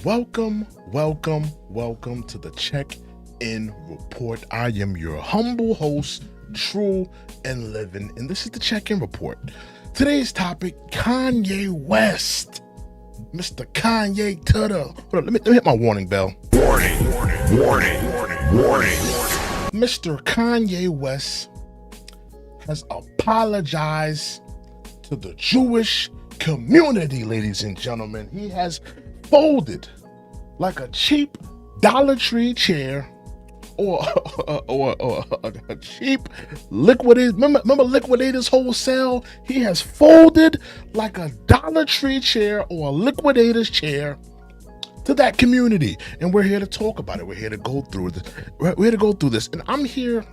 Welcome to the Check-In Report. I am your humble host, True and Living, and this is the Check-In Report. Today's topic, Kanye West. Mr. Kanye to the... Hold on, let me hit my warning bell. Warning. Mr. Kanye West has apologized to the Jewish community, ladies and gentlemen. He has folded like a cheap Dollar Tree chair or a cheap liquidator. Remember Liquidators Wholesale? He has folded like a Dollar Tree chair or a liquidator's chair to that community, and we're here to talk about it. We're here to go through this. We're here to go through this, and I'm here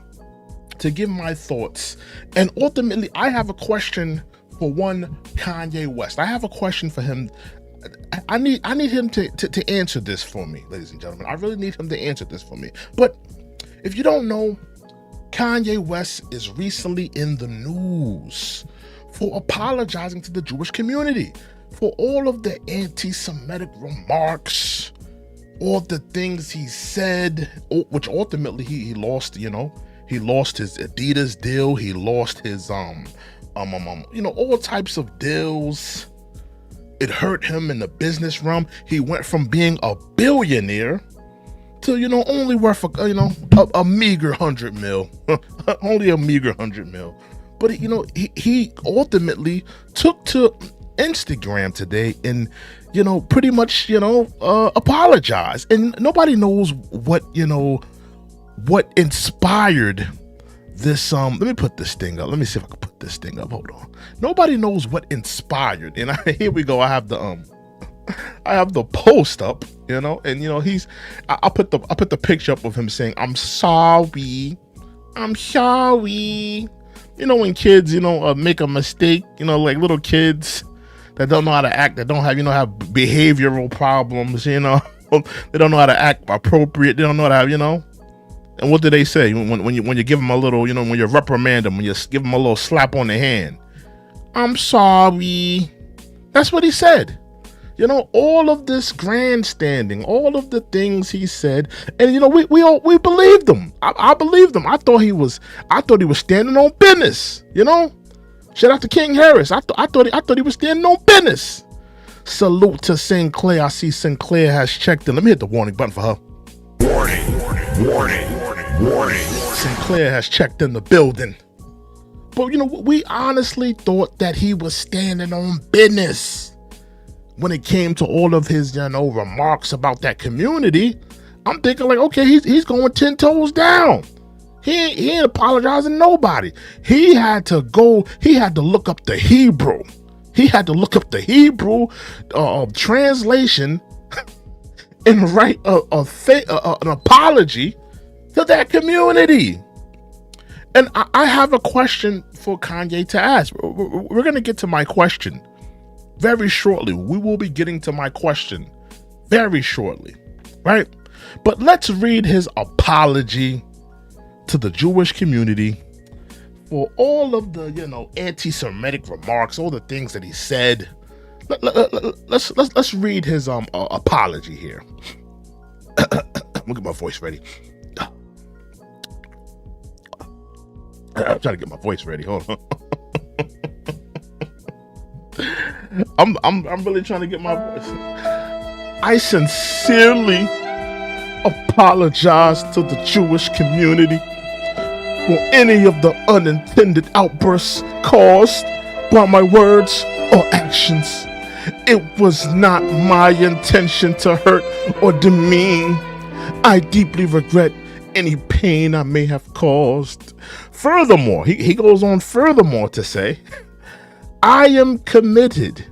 to give my thoughts. And ultimately, I have a question for one Kanye West. I have a question for him. I need him to answer this for me, ladies and gentlemen. I really need him to answer this for me. But if you don't know, Kanye West is recently in the news for apologizing to the Jewish community for all of the anti-Semitic remarks, all the things he said, which ultimately he lost. He lost his Adidas deal. He lost his all types of deals. It hurt him in the business realm. He went from being a billionaire to, only worth a meager 100 mil, only a meager 100 mil. But he ultimately took to Instagram today and pretty much apologized. And nobody knows what inspired this. Let me put this thing up. Let me see if I can put this thing up. Hold on. Nobody knows what inspired. And here we go. I have the post up, and I put the picture up of him saying, I'm sorry. When kids, make a mistake, like little kids that don't know how to act, that don't have, have behavioral problems, they don't know how to act appropriate. They don't know how to, And what do they say when you give them a little, when you reprimand them, when you give them a little slap on the hand? I'm sorry. That's what he said. All of this grandstanding, all of the things he said, and we believed him. I believed him. I thought he was standing on business. Shout out to King Harris. I thought he was standing on business. Salute to Sinclair. I see Sinclair has checked in. Let me hit the warning button for her. Warning. Sinclair has checked in the building. But we honestly thought that he was standing on business when it came to all of his remarks about that community. I'm thinking like, okay, he's going 10 toes down. He ain't apologizing to nobody. He had to look up the Hebrew. He had to look up the Hebrew translation and write an apology to that community. And I have a question for Kanye to ask. We're going to get to my question very shortly. We will be getting to my question very shortly, right? But let's read his apology to the Jewish community for all of the, anti-Semitic remarks, all the things that he said. Let's read his apology here. Let me get my voice ready. I'm trying to get my voice ready. Hold on. I'm really trying to get my voice. I sincerely apologize to the Jewish community for any of the unintended outbursts caused by my words or actions. It was not my intention to hurt or demean. I deeply regret any pain I may have caused. Furthermore, he goes on furthermore to say, I am committed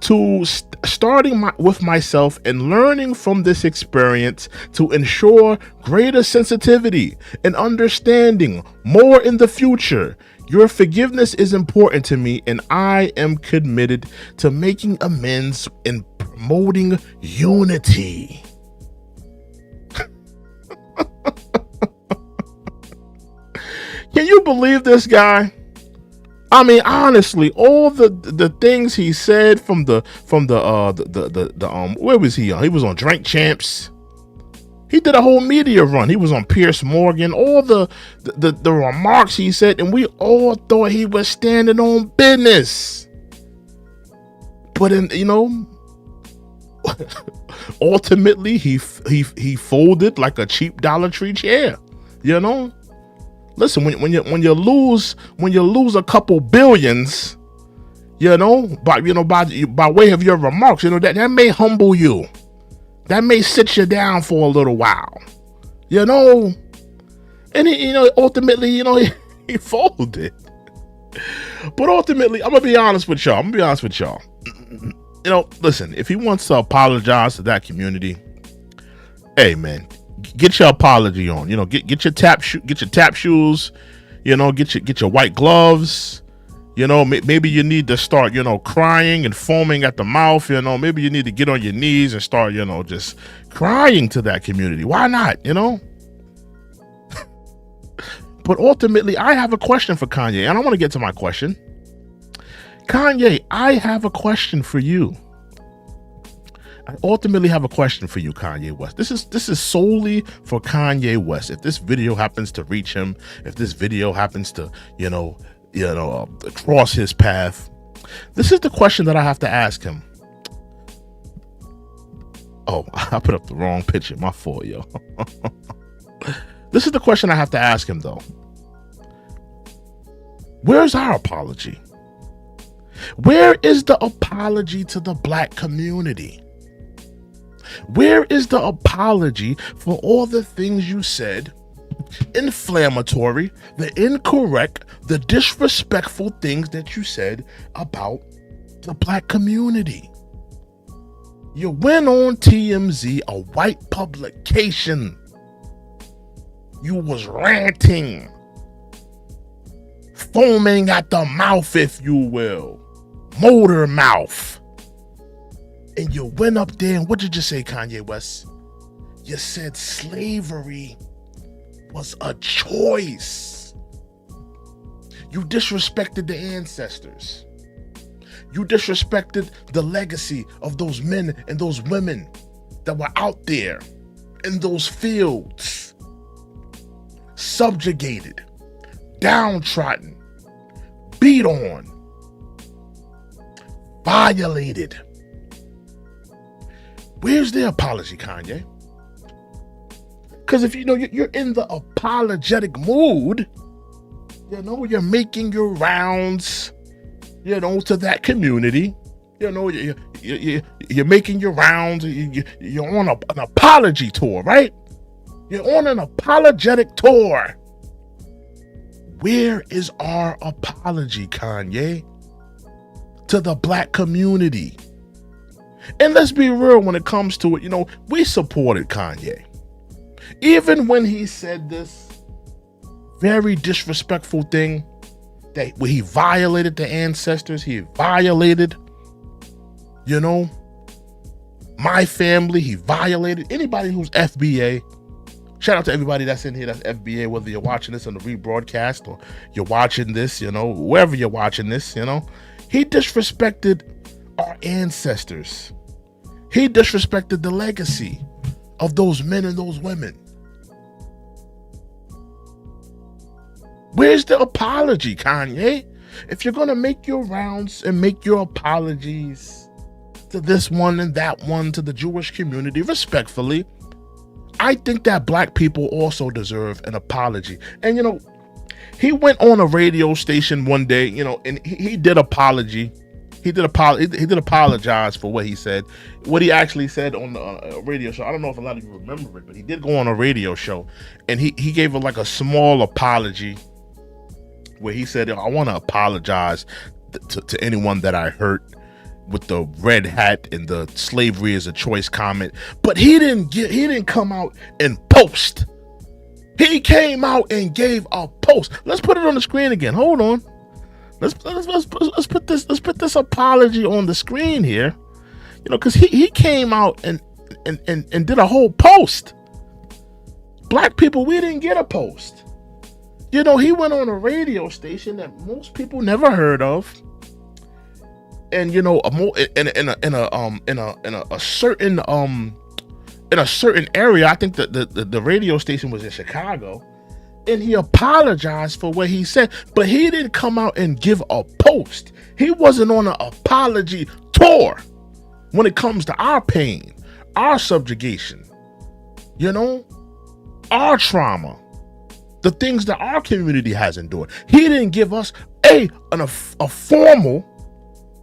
to starting with myself and learning from this experience to ensure greater sensitivity and understanding more in the future. Your forgiveness is important to me, and I am committed to making amends and promoting unity. Can you believe this guy? I mean, honestly, all the things he said from the where was he on? He was on Drink Champs. He did a whole media run. He was on Pierce Morgan. All the remarks he said, and we all thought he was standing on business. But ultimately he folded like a cheap Dollar Tree chair. Listen, when you lose a couple billions, by way of your remarks, that may humble you. That may sit you down for a little while, and ultimately, he folded. But ultimately, I'm gonna be honest with y'all. Listen, if he wants to apologize to that community, hey man, get your apology on. Get your tap shoes. Get your white gloves. Maybe you need to start, crying and foaming at the mouth. Maybe you need to get on your knees and start, just crying to that community. Why not? But ultimately, I have a question for Kanye, and I want to get to my question. Kanye, I have a question for you. I ultimately have a question for you, Kanye West. This is solely for Kanye West. If this video happens to reach him, if this video happens to, cross his path, this is the question that I have to ask him. Oh, I put up the wrong picture. My fault, yo. This is the question I have to ask him, though. Where's our apology? Where is the apology to the black community? Where is the apology for all the things you said, inflammatory, the incorrect, the disrespectful things that you said about the black community? You went on TMZ, a white publication. You was ranting, foaming at the mouth, if you will, motor mouth. And you went up there, and what did you say, Kanye West? You said slavery was a choice. You disrespected the ancestors. You disrespected the legacy of those men and those women that were out there in those fields, subjugated, downtrodden, beat on, violated. Where's the apology, Kanye? Because if you're in the apologetic mood, you're making your rounds, to that community. You're making your rounds. You're on an apology tour, right? You're on an apologetic tour. Where is our apology, Kanye, to the black community? And let's be real when it comes to it. We supported Kanye. Even when he said this very disrespectful thing, where he violated the ancestors, he violated, my family, he violated anybody who's FBA. Shout out to everybody that's in here that's FBA, whether you're watching this on the rebroadcast or you're watching this, wherever you're watching this, he disrespected our ancestors. He disrespected the legacy of those men and those women. Where's the apology, Kanye? If you're going to make your rounds and make your apologies to this one and that one, to the Jewish community, respectfully, I think that black people also deserve an apology. And, he went on a radio station one day, and he did apology. He did apologize for what he said. What he actually said on the radio show. I don't know if a lot of you remember it, but he did go on a radio show, and he gave a small apology where he said, I want to apologize to anyone that I hurt with the red hat and the slavery is a choice comment. But he didn't come out and post. He came out and gave a post. Let's put it on the screen again. Hold on. Let's put this apology on the screen here. Because he came out and did a whole post. Black people, we didn't get a post. You know, he went on a radio station that most people never heard of, and you know, in a certain area. I think that the radio station was in Chicago, and he apologized for what he said, but he didn't come out and give a post. He wasn't on an apology tour when it comes to our pain, our subjugation, you know, our trauma, the things that our community has endured. He didn't give us a formal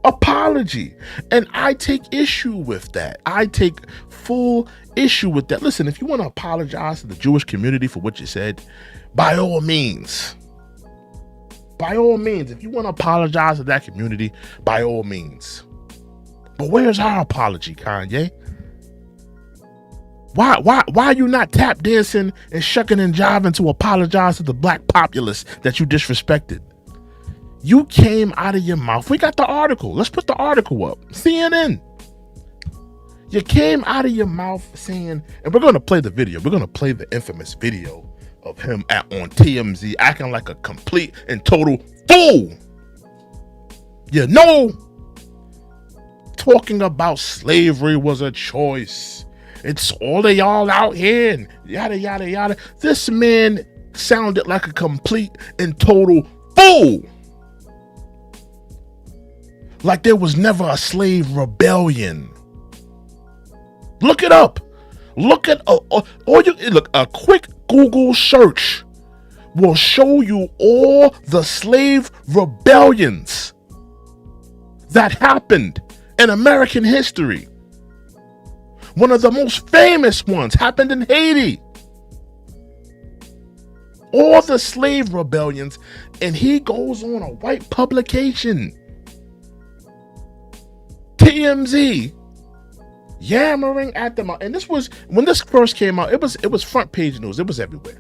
apology, and I take issue with that. I take full issue with that. Listen, if you want to apologize to the Jewish community for what you said, by all means. By all means. If you want to apologize to that community, by all means. But where's our apology, Kanye? Why are you not tap dancing and shucking and jiving to apologize to the black populace that you disrespected? You came out of your mouth. We got the article. Let's put the article up. CNN. You came out of your mouth saying, and we're going to play the video. We're going to play the infamous video of him on TMZ acting like a complete and total fool. You know, talking about slavery was a choice. It's all of y'all out here and yada, yada, yada. This man sounded like a complete and total fool. Like there was never a slave rebellion. Look it up. Look at a quick Google search will show you all the slave rebellions that happened in American history. One of the most famous ones happened in Haiti. All the slave rebellions, and he goes on a white publication, TMZ, yammering at them. And this was, when this first came out, it was front page news. It was everywhere.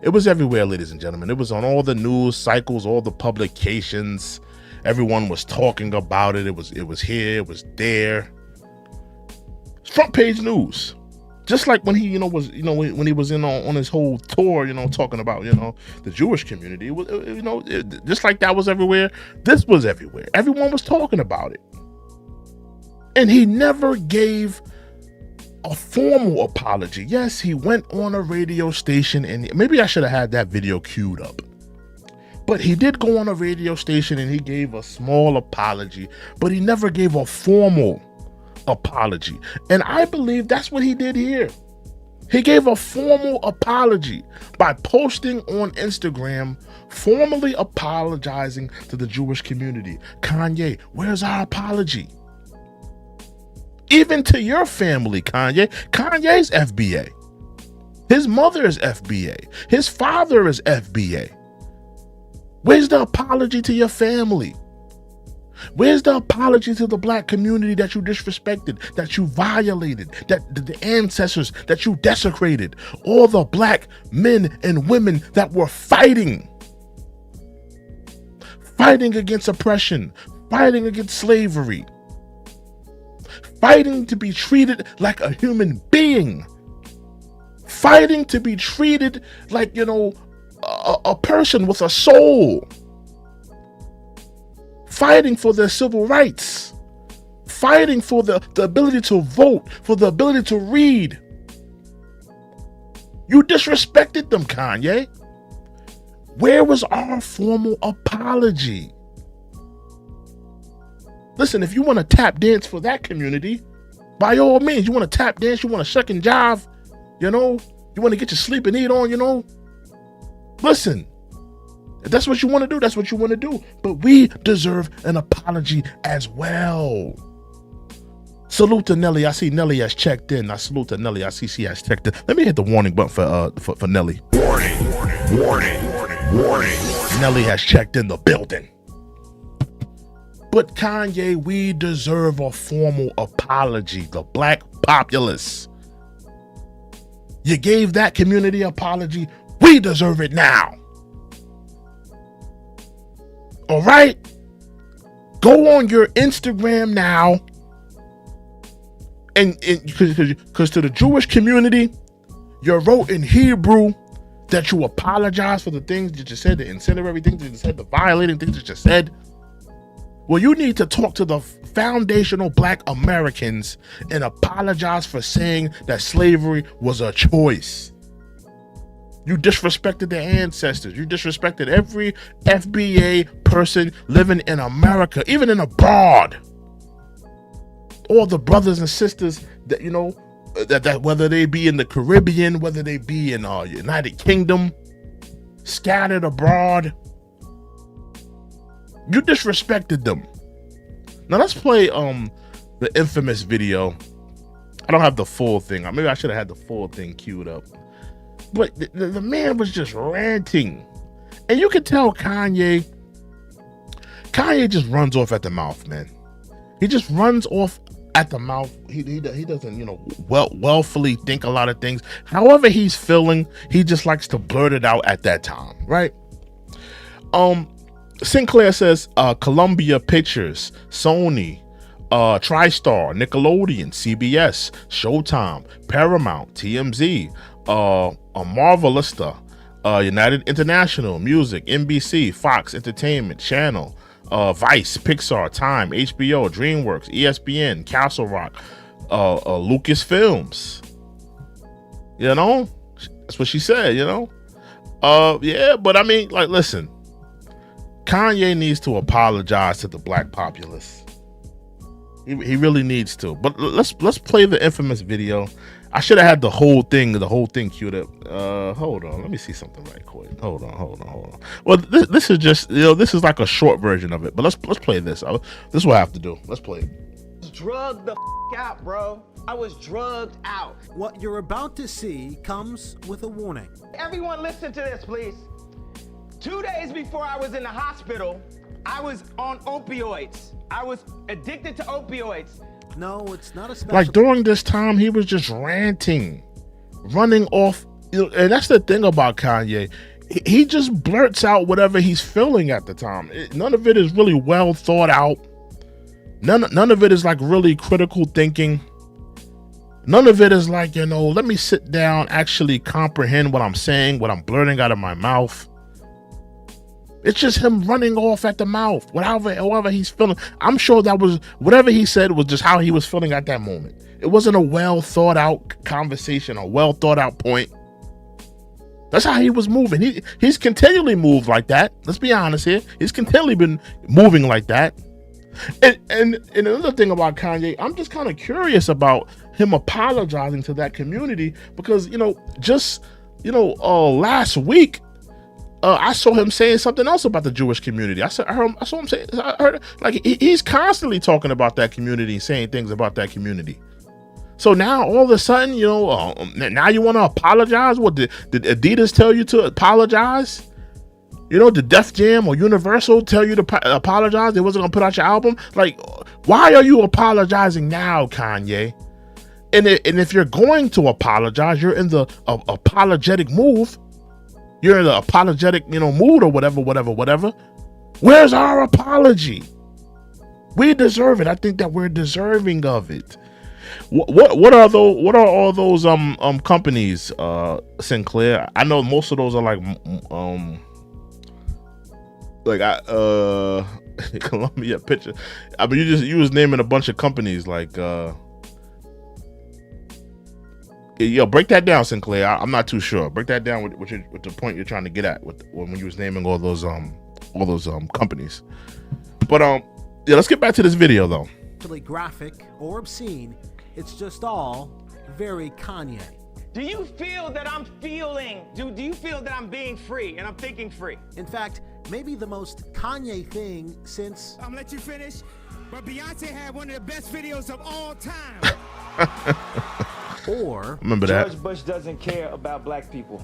It was everywhere, ladies and gentlemen. It was on all the news cycles, all the publications. Everyone was talking about it. It was here, it was there. Front page news. Just like when he, when he was in on his whole tour, talking about, the Jewish community. It was, just like that was everywhere. This was everywhere. Everyone was talking about it. And he never gave a formal apology. Yes, he went on a radio station, and maybe I should have had that video queued up. But he did go on a radio station and he gave a small apology, but he never gave a formal apology. And I believe that's what he did here. He gave a formal apology by posting on Instagram, formally apologizing to the Jewish community. Kanye, where's our apology? Even to your family, Kanye. Kanye's FBA. His mother is FBA. His father is FBA. Where's the apology to your family? Where's the apology to the black community that you disrespected, that you violated, that the ancestors that you desecrated, all the black men and women that were fighting against oppression, fighting against slavery, fighting to be treated like a human being, fighting to be treated like, a person with a soul, fighting for their civil rights, fighting for the ability to vote, for the ability to read. You disrespected them, Kanye. Where was our formal apology? Listen, if you want to tap dance for that community, by all means, you want to tap dance, you want to shuck and jive, you want to get your sleep and eat on, listen, if that's what you want to do, that's what you want to do. But we deserve an apology as well. Salute to Nelly. I see Nelly has checked in. I salute to Nelly. I see she has checked in. Let me hit the warning button for Nelly. Warning, warning, warning, warning, warning. Nelly has checked in the building. But Kanye, we deserve a formal apology. The black populace. You gave that community apology. We deserve it now. All right? Go on your Instagram now. And because to the Jewish community, you wrote in Hebrew that you apologize for the things that you said, the incendiary things that you said, the violating things that you said. Well, you need to talk to the foundational Black Americans and apologize for saying that slavery was a choice. You disrespected their ancestors. You disrespected every FBA person living in America, even in abroad. All the brothers and sisters that, you know, that whether they be in the Caribbean, whether they be in United Kingdom, scattered abroad, you disrespected them. Now let's play the infamous video. I don't have the full thing. Maybe I should have had the full thing queued up. But the man was just ranting. And you can tell Kanye just runs off at the mouth, man. He just runs off at the mouth. He doesn't, you know, willfully think a lot of things. However he's feeling, he just likes to blurt it out at that time, right? Sinclair says Columbia Pictures, Sony, TriStar, Nickelodeon, CBS, Showtime, Paramount, TMZ, Marvelista, United International Music, NBC, Fox Entertainment Channel, Vice, Pixar, Time, HBO, DreamWorks, ESPN, Castle Rock, Lucasfilms. You know, that's what she said. You know, yeah, but I mean, like, listen, Kanye needs to apologize to the Black populace. He really needs to. But let's play the infamous video. I should have had the whole thing queued up. Hold on, let me see something right quick. Hold on. Well, this is just, you know, this is like a short version of it. But let's play this. This is what I have to do. Let's play it. Drugged the out, bro. I was drugged out. What you're about to see comes with a warning. Everyone listen to this, please. 2 days before I was in the hospital, I was on opioids. I was addicted to opioids. No, it's not a special. Like during this time, he was just ranting, running off. You know, and that's the thing about Kanye. He just blurts out whatever he's feeling at the time. None of it is really well thought out. None of it is like really critical thinking. None of it is like, you know, let me sit down, actually comprehend what I'm saying, what I'm blurting out of my mouth. It's just him running off at the mouth, however he's feeling. I'm sure that was, whatever he said was just how he was feeling at that moment. It wasn't a well thought out conversation, a well thought out point. That's how he was moving. He's continually moved like that. Let's be honest here. He's continually been moving like that. And another thing about Kanye, I'm just kind of curious about him apologizing to that community because, you know, just, you know, last week, I saw him saying something else about the Jewish community. I saw him say, I heard, like, he's constantly talking about that community, saying things about that community. So now all of a sudden, you know, now you want to apologize? What, did Adidas tell you to apologize? You know, did Def Jam or Universal tell you to apologize? They wasn't gonna put out your album. Like, why are you apologizing now, Kanye? And if you're going to apologize, you're in the apologetic move. You're in the apologetic, you know, mood or whatever. Where's our apology? We deserve it. I think that we're deserving of it. What are all those companies, Sinclair? I know most of those are like Columbia Picture. I mean, you was naming a bunch of companies like yo, break that down, Sinclair. I'm not too sure. Break that down with the point you're trying to get at when you was naming all those companies. But yeah, let's get back to this video though. Really graphic or obscene. It's just all very Kanye. Do you feel that I'm feeling? Do you feel that I'm being free and I'm thinking free? In fact, maybe the most Kanye thing since. I'm gonna let you finish, but Beyonce had one of the best videos of all time. Or remember that George Bush doesn't care about black people.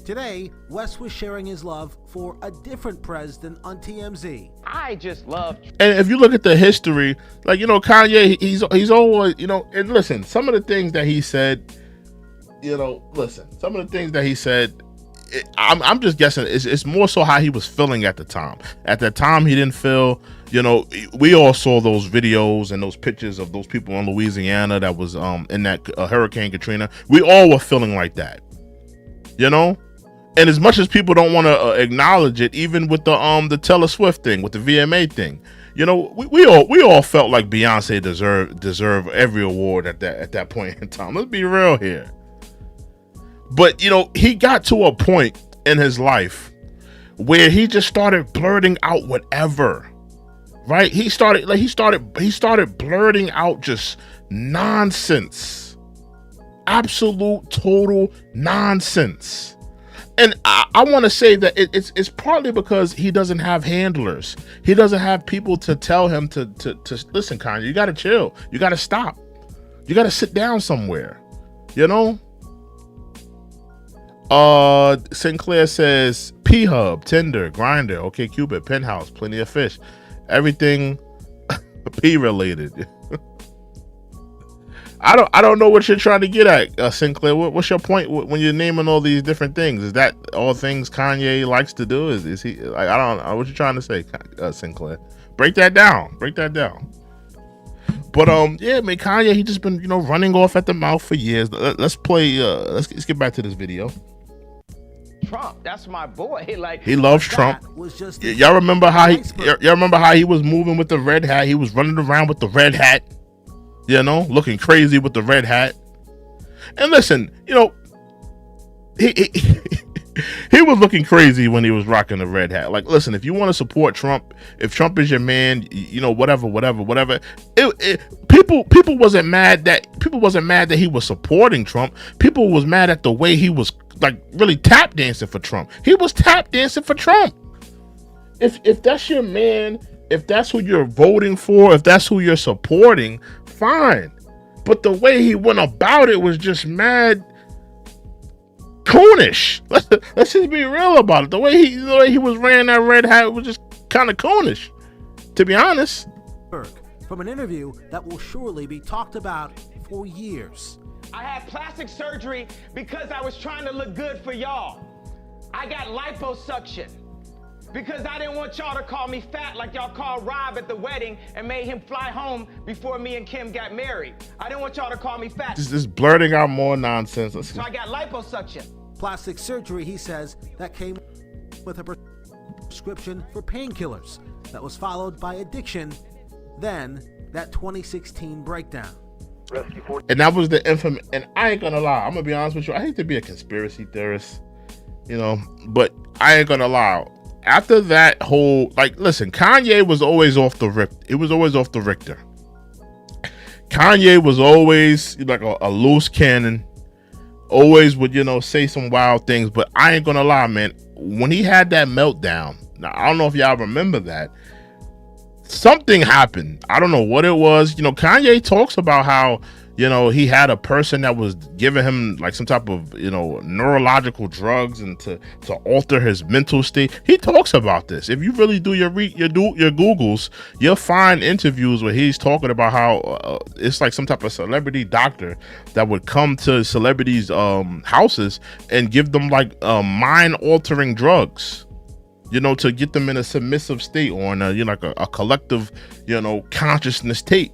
Today, Wes was sharing his love for a different president on TMZ. I just love. And if you look at the history, like, you know, Kanye, he's always, you know, and listen, some of the things that he said, you know, I'm just guessing it's more so how he was feeling at the time. At that time, he didn't feel, you know, we all saw those videos and those pictures of those people in Louisiana that was in that Hurricane Katrina. We all were feeling like that. you know. And as much as people don't want to acknowledge it, even with the Taylor Swift thing, with the VMA thing, you know, we all felt like Beyonce deserved every award at that point in time. Let's be real here. But you know, he got to a point in his life where he just started blurting out whatever. Right? He started blurting out just nonsense. Absolute total nonsense. And I want to say that it's partly because he doesn't have handlers. He doesn't have people to tell him to listen, Kanye, you got to chill. You got to stop. You got to sit down somewhere. You know? Sinclair says P-Hub, Tinder, Grindr, OkCupid, Penthouse, Plenty of Fish. Everything P related. I don't know what you're trying to get at, Sinclair. What's your point when you're naming all these different things? Is that all things Kanye likes to do? Is he like, I don't know what you're trying to say, Sinclair? Break that down. But yeah, man, Kanye, he just been, you know, running off at the mouth for years. Let's play. Let's get back to this video. Trump, that's my boy. Like, he loves Trump. Was Y'all remember how he was moving with the red hat? He was running around with the red hat, you know, looking crazy with the red hat. And listen, you know, he was looking crazy when he was rocking the red hat. Like, listen, if you want to support Trump, if Trump is your man, you know, whatever. People wasn't mad that he was supporting Trump. People was mad at the way he was like really tap dancing for Trump. He was tap dancing for Trump. If that's your man, if that's who you're voting for, if that's who you're supporting, fine. But the way he went about it was just mad coonish. Let's just be real about it. The way he was wearing that red hat was just kind of coonish, to be honest. From an interview that will surely be talked about for years. I had plastic surgery because I was trying to look good for y'all. I got liposuction because I didn't want y'all to call me fat like y'all called Rob at the wedding and made him fly home before me and Kim got married. I didn't want y'all to call me fat. Just blurting out more nonsense. So I got liposuction. Plastic surgery, he says, that came with a prescription for painkillers that was followed by addiction, then that 2016 breakdown. And that was the infamous, and I ain't gonna lie, I'm gonna be honest with you, I hate to be a conspiracy theorist, you know, but I ain't gonna lie. After that whole, like, listen, Kanye was always off the rip. It was always off the Richter. Kanye was always like a loose cannon, always would, you know, say some wild things, but I ain't gonna lie, man, when he had that meltdown, now I don't know if y'all remember that, something happened. I don't know what it was. You know, Kanye talks about how, you know, he had a person that was giving him like some type of, you know, neurological drugs and to alter his mental state. He talks about this. If you really do your Googles, you'll find interviews where he's talking about how it's like some type of celebrity doctor that would come to celebrities' houses and give them like mind altering drugs, you know, to get them in a submissive state or in a, you know, like a collective, you know, consciousness state.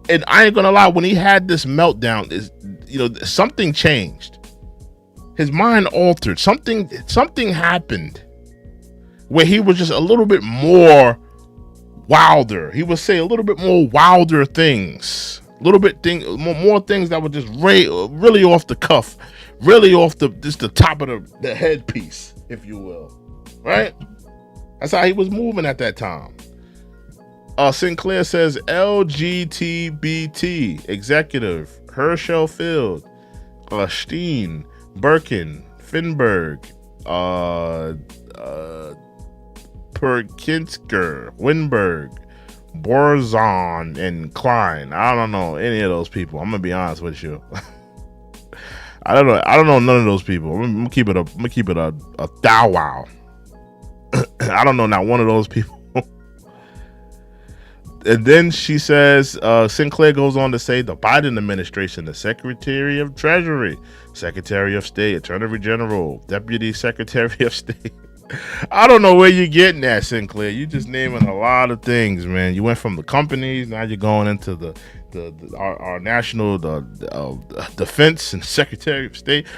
And I ain't gonna lie, when he had this meltdown, you know, something changed. His mind altered. Something happened where he was just a little bit more wilder. He would say a little bit more wilder things, more things that were just really off the cuff, really off the top of the headpiece, if you will. Right? That's how he was moving at that time. Sinclair says LGTBT executive Herschel Field, Steen, Birkin, Finberg, Perkinsker, Winberg, Borzon, and Klein. I don't know any of those people. I'm gonna be honest with you. I don't know none of those people. I'm gonna keep it a thou wow. I don't know not one of those people. And then she says, Sinclair goes on to say the Biden administration, the Secretary of Treasury, Secretary of State, Attorney General, Deputy Secretary of State. I don't know where you're getting at, Sinclair. You just naming a lot of things, man. You went from the companies, now you're going into our national defense and Secretary of State.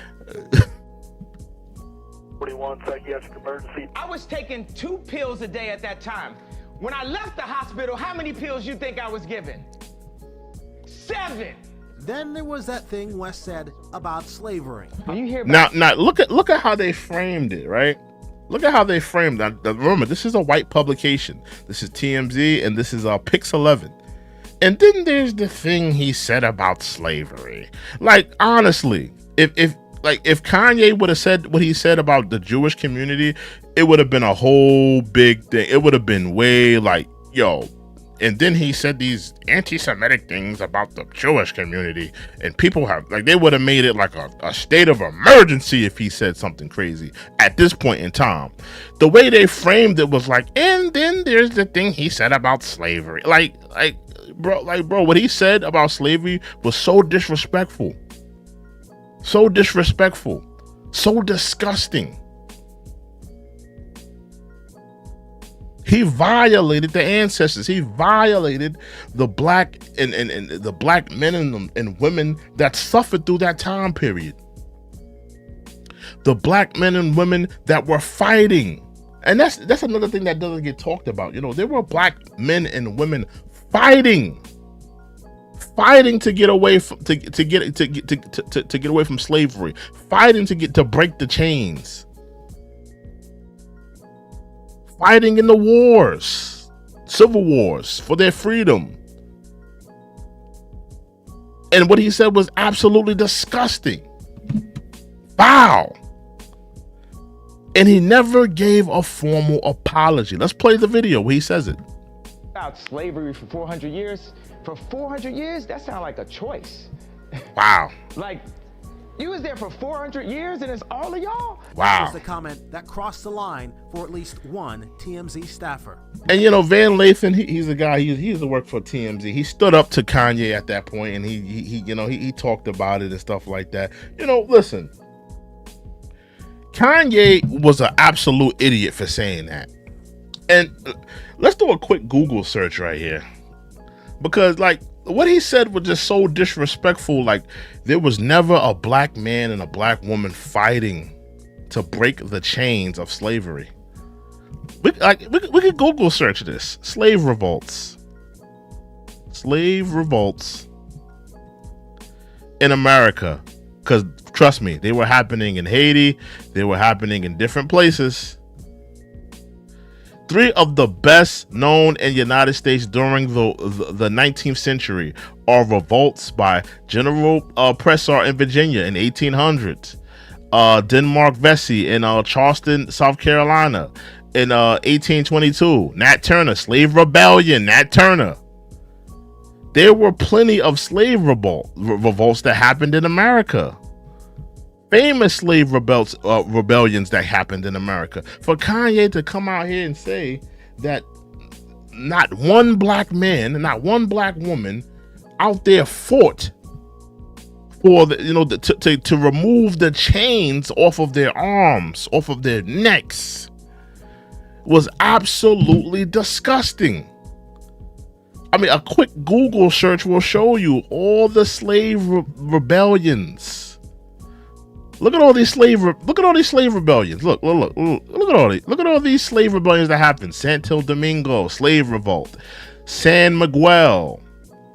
911 psychiatric emergency. I was taking 2 pills a day at that time. When I left the hospital, how many pills you think I was given? 7. Then there was that thing West said about slavery. When you hear Now look at how they framed it, right? Look at how they framed that. Remember, this is a white publication. This is TMZ, and this is Pix 11. And then there's the thing he said about slavery. Like, honestly, if Kanye would have said what he said about the Jewish community, it would have been a whole big thing. It would have been way like, yo. And then he said these anti-Semitic things about the Jewish community, and people have, like, they would have made it like a state of emergency if he said something crazy at this point in time. The way they framed it was like, and then there's the thing he said about slavery. Like, bro, what he said about slavery was so disrespectful. So disrespectful. So disgusting. He violated the ancestors. He violated the black and the black men and women that suffered through that time period. The black men and women that were fighting. And that's another thing that doesn't get talked about. You know, there were black men and women fighting to get away from to get away from slavery, fighting to break the chains. Fighting in the wars, civil wars, for their freedom. And what he said was absolutely disgusting. Foul. And he never gave a formal apology. Let's play the video where he says it. about slavery for 400 years? For 400 years, that sounds like a choice. Wow. Like, you was there for 400 years and it's all of y'all? That was Wow. the comment that crossed the line for at least one TMZ staffer. And you know, Van Lathan, he's a guy. He used to work for TMZ. He stood up to Kanye at that point, and he talked about it and stuff like that. You know, listen, Kanye was an absolute idiot for saying that. And let's do a quick Google search right here, because like what he said was just so disrespectful. Like, there was never a black man and a black woman fighting to break the chains of slavery. We could Google search this. Slave revolts in America. Because trust me, they were happening in Haiti. They were happening in different places. 3 of the best known in the United States during the 19th century are revolts by General Pressar in Virginia in 1800, Denmark Vesey in Charleston, South Carolina in 1822, Nat Turner, Slave Rebellion, Nat Turner. There were plenty of slave revolts that happened in America. Famous slave rebellions that happened in America. For Kanye to come out here and say that not one black man, not one black woman out there fought for to remove the chains off of their arms, off of their necks, was absolutely disgusting. I mean, a quick Google search will show you all the slave rebellions. Look at all these slave rebellions. Look at all these slave rebellions that happened. Santo Domingo slave revolt, San Miguel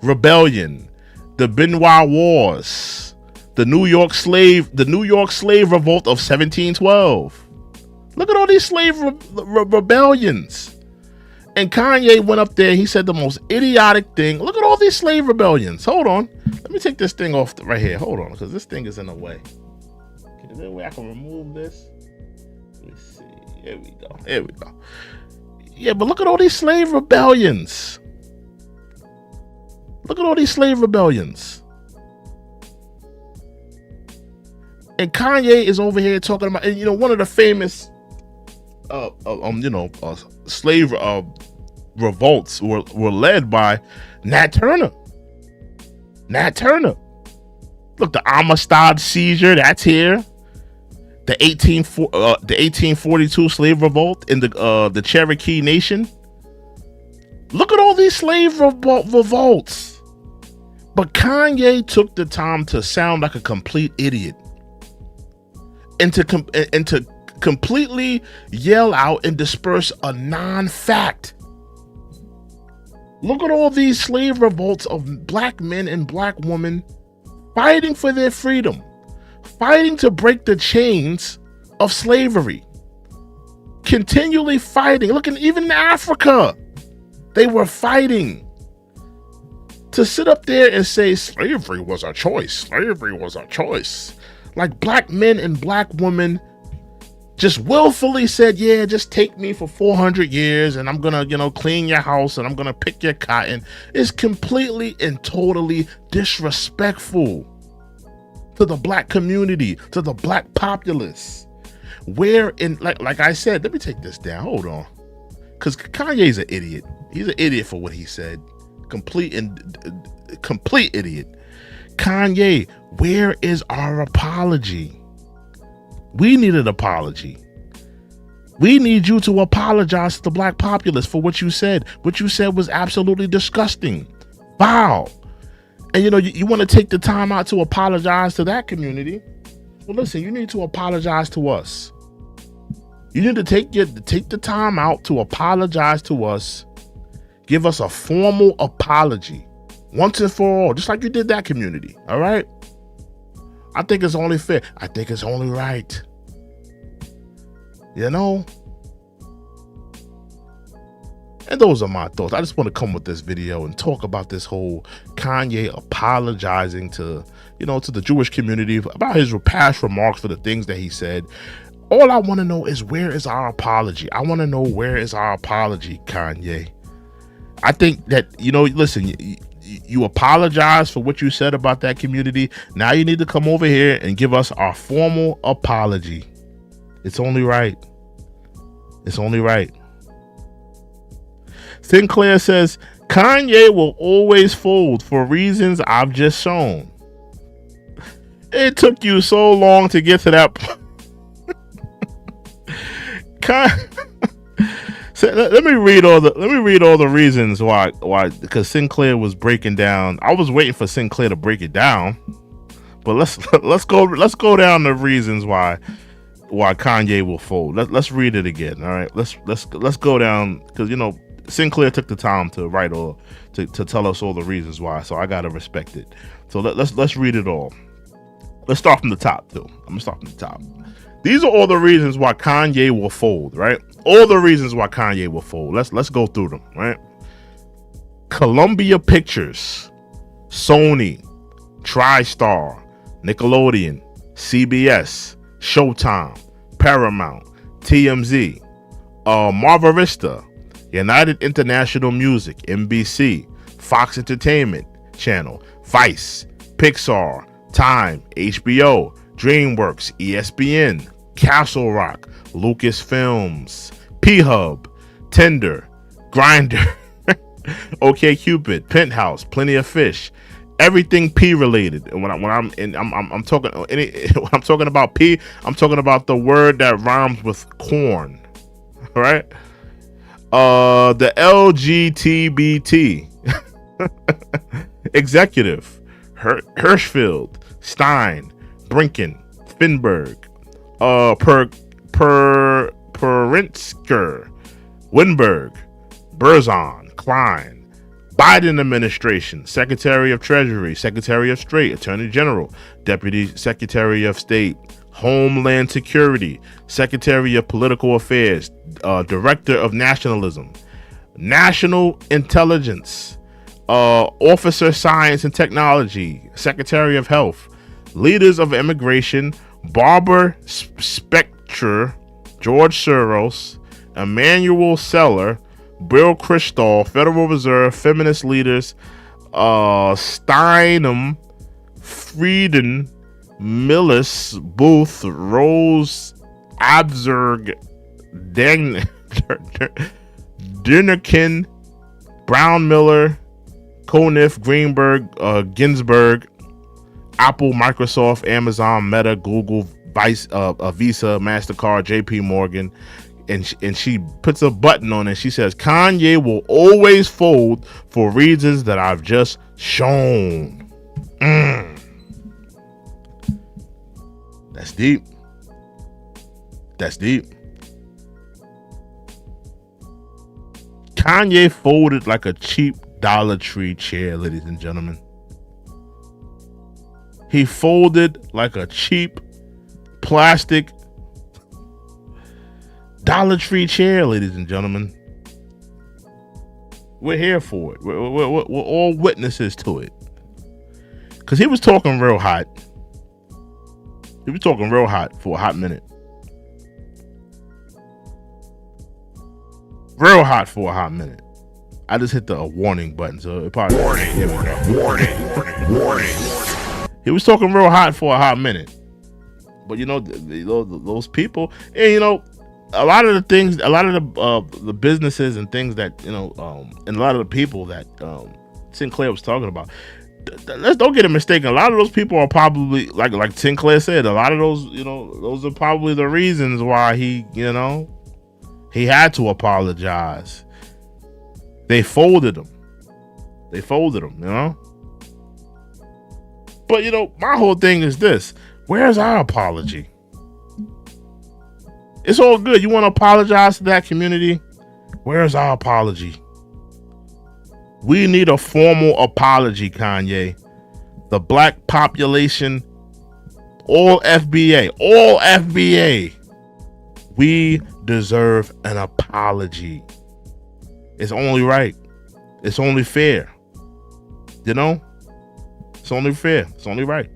rebellion, the Benoit Wars, the New York slave revolt of 1712. Look at all these slave rebellions. And Kanye went up there. He said the most idiotic thing. Look at all these slave rebellions. Hold on. Let me take this thing off right here. Hold on, because this thing is in the way. Is there a way I can remove this? Let me see. Here we go. Yeah, but look at all these slave rebellions. And Kanye is over here talking about, and you know, one of the famous slave revolts were led by Nat Turner. Look, the Amistad seizure, that's here. The 1842 slave revolt in the Cherokee Nation. Look at all these slave revolts. But Kanye took the time to sound like a complete idiot and to completely yell out and disperse a non-fact. Look at all these slave revolts of black men and black women fighting for their freedom, fighting to break the chains of slavery, continually fighting. Look, even in Africa, they were fighting. To sit up there and say slavery was a choice, slavery was a choice. Like black men and black women just willfully said, yeah, just take me for 400 years and I'm gonna, clean your house and I'm gonna pick your cotton, is completely and totally disrespectful to the black community, to the black populace. Where in, like I said, let me take this down, hold on. Because Kanye's an idiot. He's an idiot for what he said. Complete idiot. Kanye, where is our apology? We need an apology. We need you to apologize to the black populace for what you said. What you said was absolutely disgusting. Foul. And you want to take the time out to apologize to that community. Well, listen, you need to apologize to us. You need to take the time out to apologize to us. Give us a formal apology once and for all, just like you did that community. All right. I think it's only fair. I think it's only right. And those are my thoughts. I just want to come with this video and talk about this whole Kanye apologizing to the Jewish community about his past remarks for the things that he said. All I want to know is, where is our apology? I want to know, where is our apology, Kanye? I think that, listen, you apologize for what you said about that community. Now you need to come over here and give us our formal apology. It's only right. It's only right. Sinclair says, Kanye will always fold for reasons I've just shown. It took you so long to get to that point. So let me read all the reasons why, because Sinclair was breaking down. I was waiting for Sinclair to break it down, but let's go down the reasons why Kanye will fold. Let's read it again. All right, let's go down, because Sinclair took the time to write all to tell us all the reasons why. So I gotta respect it. So let's read it all. Let's start from the top too. I'm gonna start from the top. These are all the reasons why Kanye will fold, right? All the reasons why Kanye will fold. Let's go through them, right? Columbia Pictures, Sony, TriStar, Nickelodeon, CBS, Showtime, Paramount, TMZ, Marva Vista, United International Music, NBC, Fox Entertainment Channel, Vice, Pixar, Time, HBO, DreamWorks, ESPN, Castle Rock, Lucasfilms, P-Hub, Tinder, Grindr, OkCupid, Penthouse, Plenty of Fish, everything P related. And when I'm talking about P, I'm talking about the word that rhymes with corn. All right? The LGTBT executive, Hirschfeld, Stein, Brinken, Finberg, Perinsker, Winberg, Berzon, Klein, Biden administration, Secretary of Treasury, Secretary of State, Attorney General, Deputy Secretary of State, Homeland Security, Secretary of Political Affairs, Director of Nationalism, National Intelligence, Officer Science and Technology, Secretary of Health, Leaders of Immigration, Barbara Specter, George Soros, Emmanuel Seller, Bill Kristol, Federal Reserve, Feminist Leaders, Steinem, Frieden, Millis, Booth, Rose, Abzerg, Dinnerkin, Brown Miller, Conniff, Greenberg, Ginsburg, Apple, Microsoft, Amazon, Meta, Google, Visa, MasterCard, JP Morgan, and she puts a button on it. She says, Kanye will always fold for reasons that I've just shown. That's deep. That's deep. Kanye folded like a cheap Dollar Tree chair, ladies and gentlemen. He folded like a cheap plastic Dollar Tree chair, ladies and gentlemen. We're here for it. We're all witnesses to it. Because he was talking real hot. He was talking real hot for a hot minute. Real hot for a hot minute. I just hit the warning button, so it probably warning. He was talking real hot for a hot minute, but you know those people, and you know a lot of the things, a lot of the businesses and things that and a lot of the people that Sinclair was talking about. Let's don't get it mistaken. A lot of those people are probably like Sinclair said. A lot of those, those are probably the reasons why he had to apologize. They folded him. But my whole thing is this: where's our apology? It's all good. You want to apologize to that community? Where's our apology? We need a formal apology, Kanye. The black population, all FBA. We deserve an apology. It's only right. It's only fair. It's only fair. It's only right.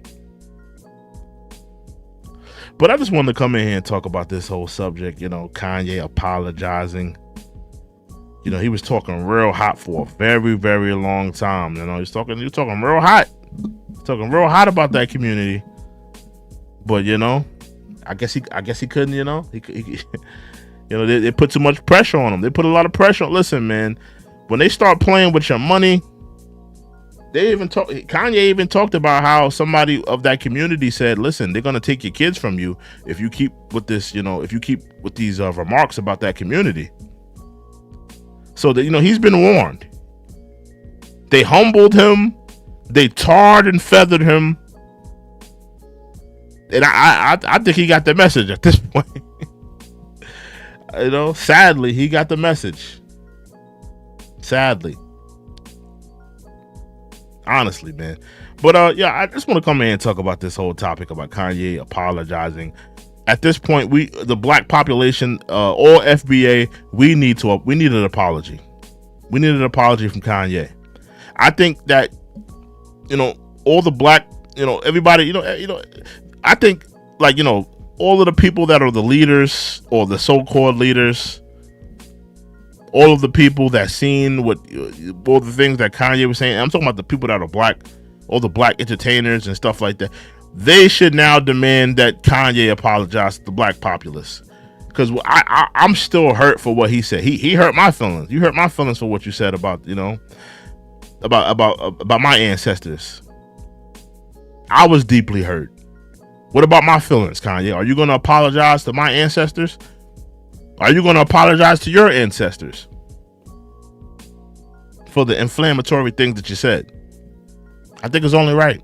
But I just wanted to come in here and talk about this whole subject, Kanye apologizing. He was talking real hot for a very, very long time. He was talking real hot. Talking real hot about that community. But I guess he couldn't, they put too much pressure on him. They put a lot of pressure on. Listen, man, when they start playing with your money, Kanye even talked about how somebody of that community said, listen, they're going to take your kids from you if you keep with this, if you keep with these remarks about that community. So that, he's been warned. They humbled him. They tarred and feathered him. And I think he got the message at this point. Sadly, he got the message. Sadly. Honestly, man. But I just want to come in and talk about this whole topic about Kanye apologizing. At this point, the black population, all FBA, we need an apology. We need an apology from Kanye. I think that all the black, everybody, I think all of the people that are the leaders or the so-called leaders, all of the people that seen all the things that Kanye was saying. I'm talking about the people that are black, all the black entertainers and stuff like that. They should now demand that Kanye apologize to the black populace, because I'm still hurt for what he said. He hurt my feelings. You hurt my feelings for what you said about about my ancestors. I was deeply hurt. What about my feelings, Kanye? Are you going to apologize to my ancestors? Are you going to apologize to your ancestors for the inflammatory things that you said? I think it's only right.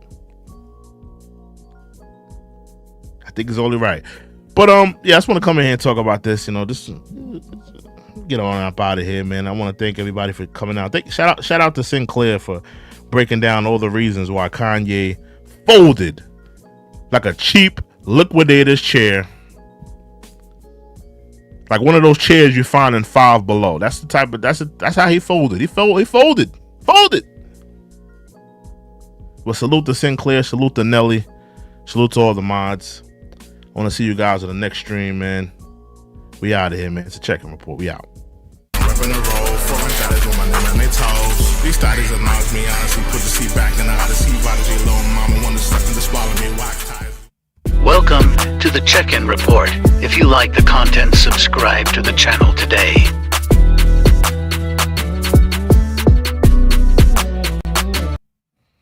But I just want to come in here and talk about this. Just get on up out of here, man. I want to thank everybody for coming out. Shout out to Sinclair for breaking down all the reasons why Kanye folded like a cheap liquidator's chair. Like one of those chairs you find in Five Below. That's how he folded. He folded. Well, salute to Sinclair, salute to Nelly, salute to all the mods. I want to see you guys on the next stream, man. We out of here, man. It's a check-in report. We out. Repping the road, foreign guys with my name on their toes. These studies have knocked me out. She put the seat back and I see bodies alone. Mama wanted to suck and to swallow me. Wax ties. Welcome to the Check-in Report. If you like the content, subscribe to the channel today.